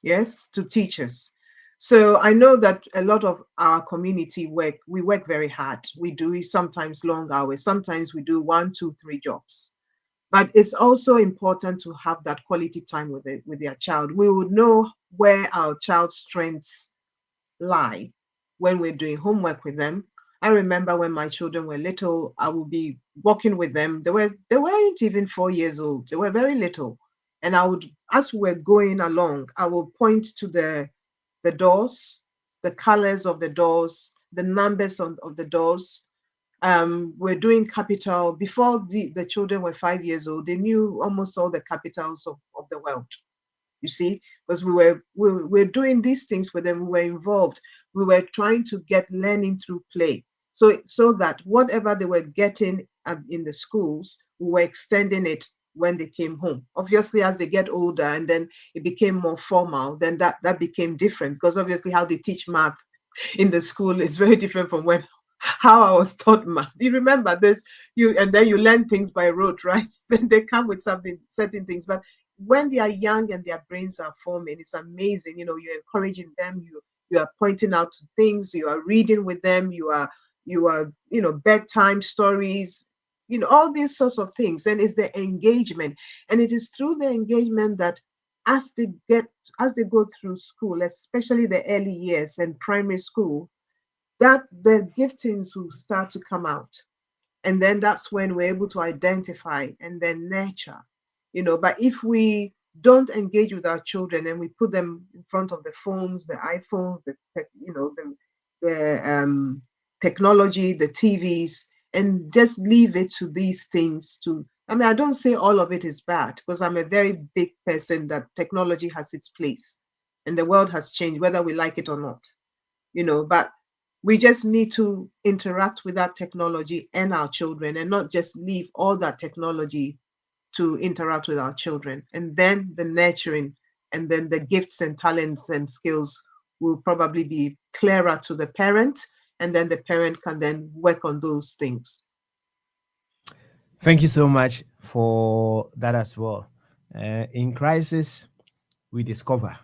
Speaker 1: yes, to teachers. So I know that a lot of our community we work very hard. We do sometimes long hours, sometimes we do 1, 2, 3 jobs. But it's also important to have that quality time with their child. We would know where our child's strengths lie when we're doing homework with them. I remember when my children were little, I would be walking with them. They weren't even 4 years old. They were very little. And I would, as we were going along, I will point to the doors, the colors of the doors, the numbers of the doors. We're doing capital. Before the children were 5 years old, they knew almost all the capitals of the world. You see, because we were doing these things with them. We were involved. We were trying to get learning through play, so that whatever they were getting in the schools, we were extending it when they came home. Obviously, as they get older and then it became more formal, then that became different, because obviously how they teach math in the school is very different from how I was taught math. You remember this, and then you learn things by rote, right? Then they come with certain things, but when they are young and their brains are forming, it's amazing. You're encouraging them, you are pointing out things, you are reading with them, you are bedtime stories, all these sorts of things. And it's the engagement, and it is through the engagement that as they go through school, especially the early years and primary school, that the giftings will start to come out. And then that's when we're able to identify and then nurture. But if we don't engage with our children and we put them in front of the phones, the iPhones, the technology, the TVs, and just leave it to these things I don't say all of it is bad, because I'm a very big person that technology has its place and the world has changed, whether we like it or not, but we just need to interact with that technology and our children, and not just leave all that technology to interact with our children. And then the nurturing, and then the gifts and talents and skills will probably be clearer to the parent, and then the parent can then work on those things.
Speaker 2: Thank you so much for that as well. In crisis, we discover,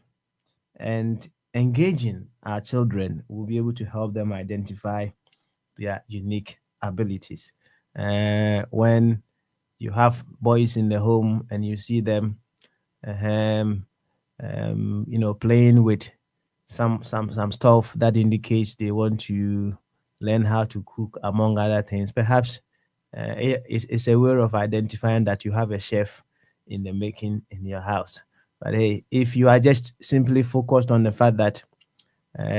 Speaker 2: and engaging our children will be able to help them identify their unique abilities. When you have boys in the home and you see them, playing with some stuff that indicates they want to learn how to cook, among other things, perhaps it's a way of identifying that you have a chef in the making in your house. But hey, if you are just simply focused on the fact that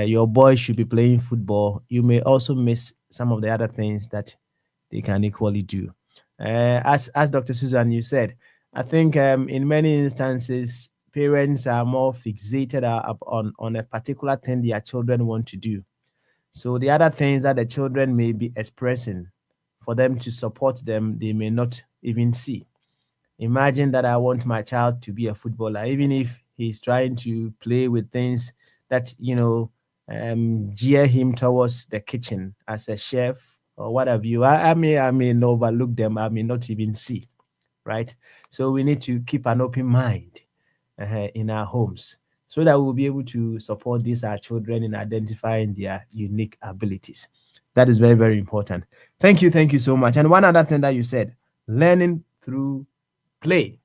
Speaker 2: your boy should be playing football, you may also miss some of the other things that they can equally do. As Dr. Susan, you said, I think in many instances, parents are more fixated on a particular thing their children want to do. So the other things that the children may be expressing, for them to support them, they may not even see. Imagine that I want my child to be a footballer, even if he's trying to play with things that, gear him towards the kitchen as a chef or what have you. I may overlook them. I may not even see, right? So we need to keep an open mind in our homes, so that we'll be able to support our children in identifying their unique abilities. That is very, very important. Thank you so much. And one other thing that you said, learning through play.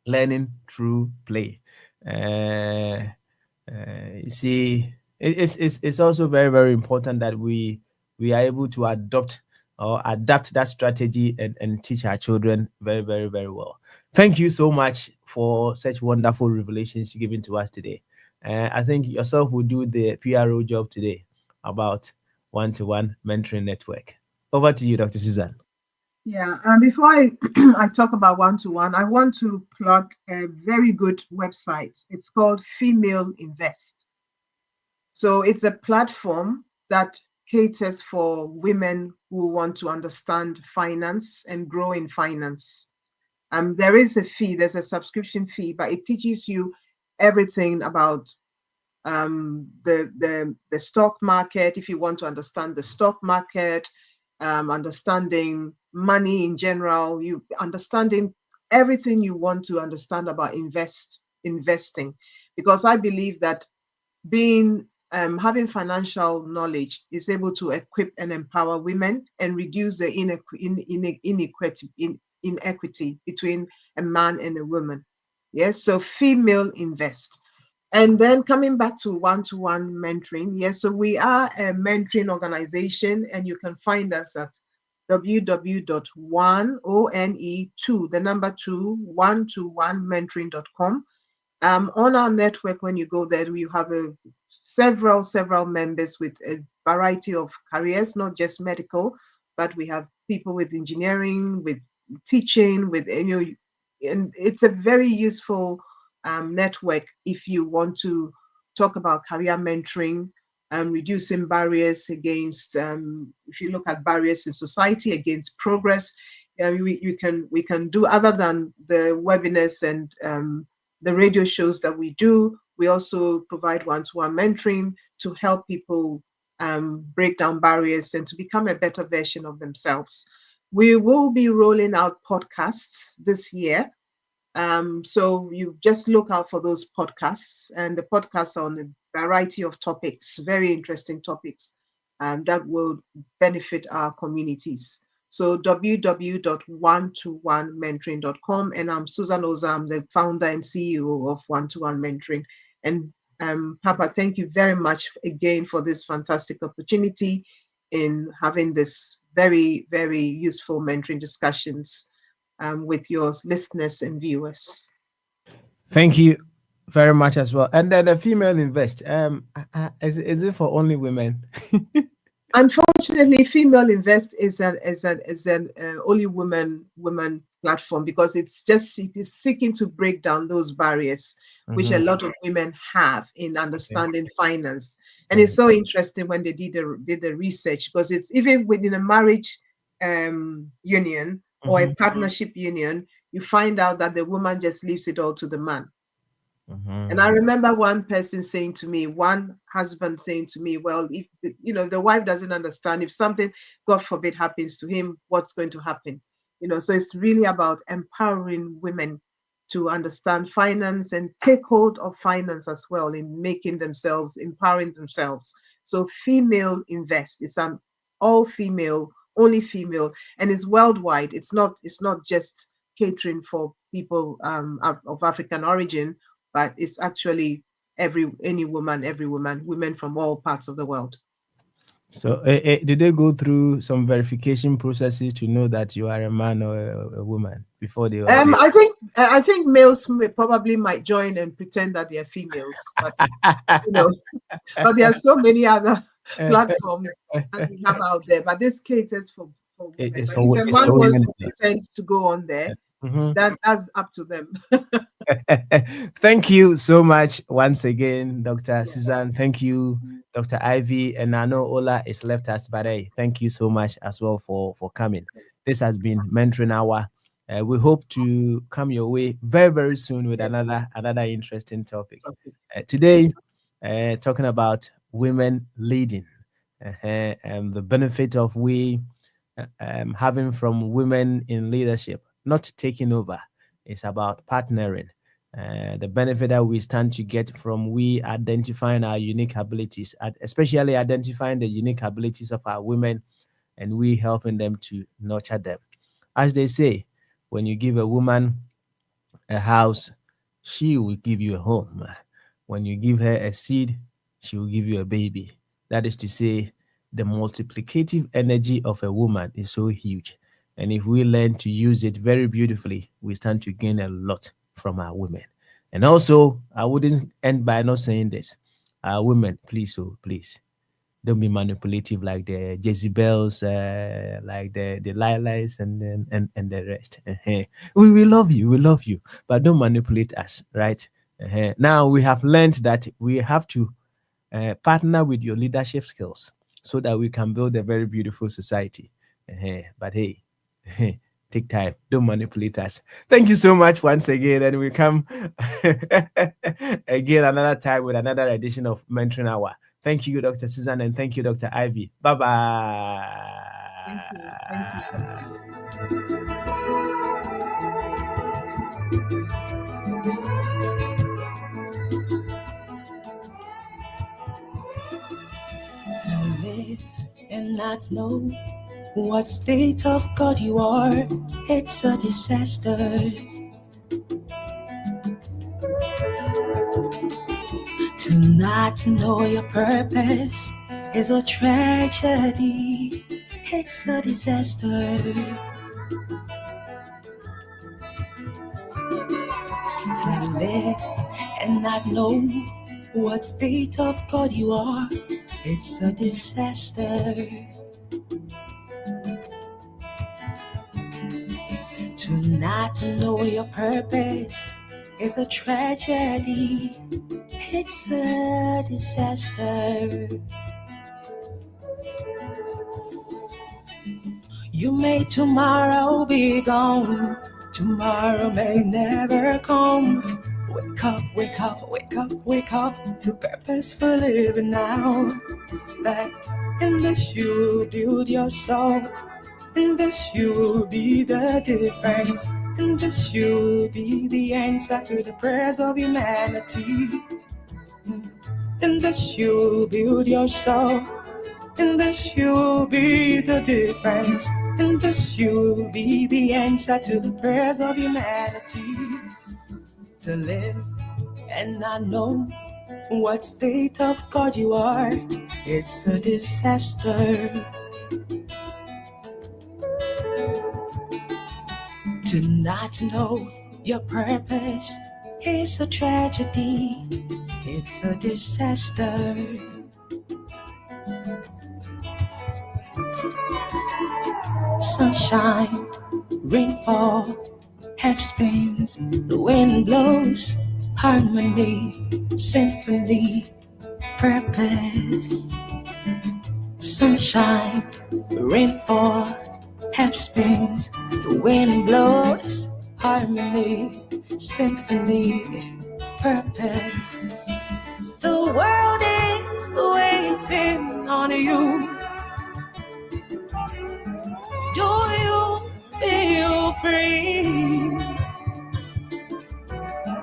Speaker 2: Learning through play. You see, it's also very, very important that we are able to adapt that strategy and teach our children very, very, very well. Thank you so much for such wonderful revelations you've given to us today. I think yourself will do the PRO job today about one-to-one mentoring network. Over to you, Dr. Susan.
Speaker 1: Yeah, and before I I talk about one-to-one, I want to plug a very good website. It's called Female Invest. So it's a platform that caters for women who want to understand finance and grow in finance. There is a fee, there's a subscription fee, but it teaches you everything about the stock market. If you want to understand the stock market, understanding money in general, you understanding everything you want to understand about investing, because I believe that being having financial knowledge is able to equip and empower women and reduce the inequity between a man and a woman. Yes, so Female Invest. And then coming back to one-to-one mentoring, yes, so we are a mentoring organization, and you can find us at www.one2 the number 2 one-to-one-mentoring.com. On our network, when you go there, we have several members with a variety of careers, not just medical, but we have people with engineering, with teaching, with and it's a very useful network if you want to talk about career mentoring, reducing barriers against. If you look at barriers in society against progress, we can do other than the webinars and the radio shows that we do. We also provide one-to-one mentoring to help people break down barriers and to become a better version of themselves. We will be rolling out podcasts this year. So you just look out for those podcasts, and the podcasts are on a variety of topics, very interesting topics that will benefit our communities. So www.one-to-one-mentoring.com, and I'm Susan Oza. I'm the founder and CEO of One-to-One Mentoring. And Papa, thank you very much again for this fantastic opportunity in having this very, very useful mentoring discussions with your listeners and viewers.
Speaker 2: Thank you very much as well. And then the Female Invest, is it for only women?
Speaker 1: Unfortunately, Female Invest is an only women platform, because it is seeking to break down those barriers which a lot of women have in understanding finance. And it's so interesting when they did the research, because it's even within a marriage union or a partnership union, you find out that the woman just leaves it all to the man. And I remember one husband saying to me, well, if the wife doesn't understand, if something, God forbid, happens to him, what's going to happen? So it's really about empowering women to understand finance and take hold of finance as well in empowering themselves. So Female Invest, it's an all female, only female, and it's worldwide. It's not just catering for people of African origin, but it's actually every woman, women from all parts of the world.
Speaker 2: So did they go through some verification processes to know that you are a man or a woman before they?
Speaker 1: I think males probably might join and pretend that they are females, but but there are so many other platforms that we have out there. But this caters for women. If a man wants to pretend to go on there, that's up to them.
Speaker 2: Thank you so much once again, Dr. Susan. Thank you, Dr. Ivy. And I know Ola is left us, but hey, thank you so much as well for coming. This has been Mentoring Hour. We hope to come your way very, very soon with another interesting topic. Today, talking about women leading and the benefit of having from women in leadership, not taking over. It's about partnering. The benefit that we stand to get from identifying our unique abilities, especially identifying the unique abilities of our women, and we helping them to nurture them. As they say, when you give a woman a house, she will give you a home. When you give her a seed, she will give you a baby. That is to say, the multiplicative energy of a woman is so huge. And if we learn to use it very beautifully, we stand to gain a lot from our women. And also, I wouldn't end by not saying this. Women, please, Don't be manipulative like the Jezebels, like the Lilahs and the rest. We love you, but don't manipulate us, right? Now we have learned that we have to partner with your leadership skills so that we can build a very beautiful society. But hey, take time. Don't manipulate us. Thank you so much once again. And we come again another time with another edition of Mentoring Hour. Thank you, Dr. Susan, and thank you, Dr. Ivy. Bye-bye.
Speaker 1: Thank you. Thank you.
Speaker 5: To live and not know what state of God you are, it's a disaster. To not know your purpose is a tragedy, it's a disaster. To live and not know what state of God you are, it's a disaster. To not know your purpose is a tragedy, it's a disaster. You may tomorrow be gone, tomorrow may never come. Wake up, wake up, wake up, wake up to purposeful living now. That in this you will build your soul, in this you will be the difference, in this you will be the answer to the prayers of humanity. In this you will build your soul, in this you will be the difference, in this you will be the answer to the prayers of humanity. To live and not know what state of God you are, it's a disaster. To not know your purpose is a tragedy, it's a disaster. Sunshine, rainfall, half spins, the wind blows, harmony, symphony, purpose. Sunshine, rainfall, half spins, the wind blows, harmony, symphony, purpose. The world is waiting on you. Do you feel free?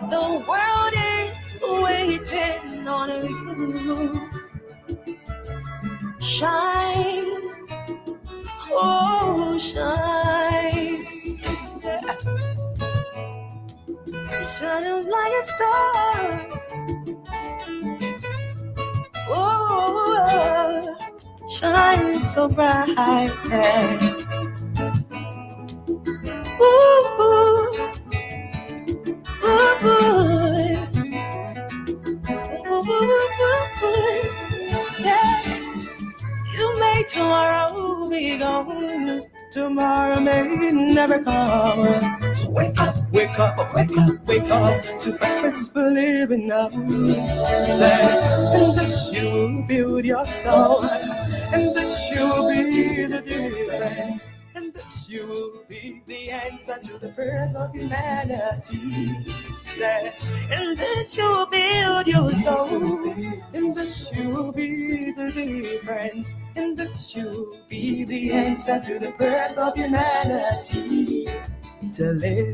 Speaker 5: The world is waiting on you. Shine, oh shine, yeah. Shining like a star. Oh, shining so bright, yeah. Ooh, ooh, ooh, ooh, yeah. You may tomorrow be gone, tomorrow may never come. So wake up, wake up, wake up, wake up to purposeful living now. And this you will build your soul, and this you will be the difference, and this you will be the answer to the prayers of humanity. And this you will build your soul, and this you will be the difference, and this you will be the answer to the prayers of humanity. To live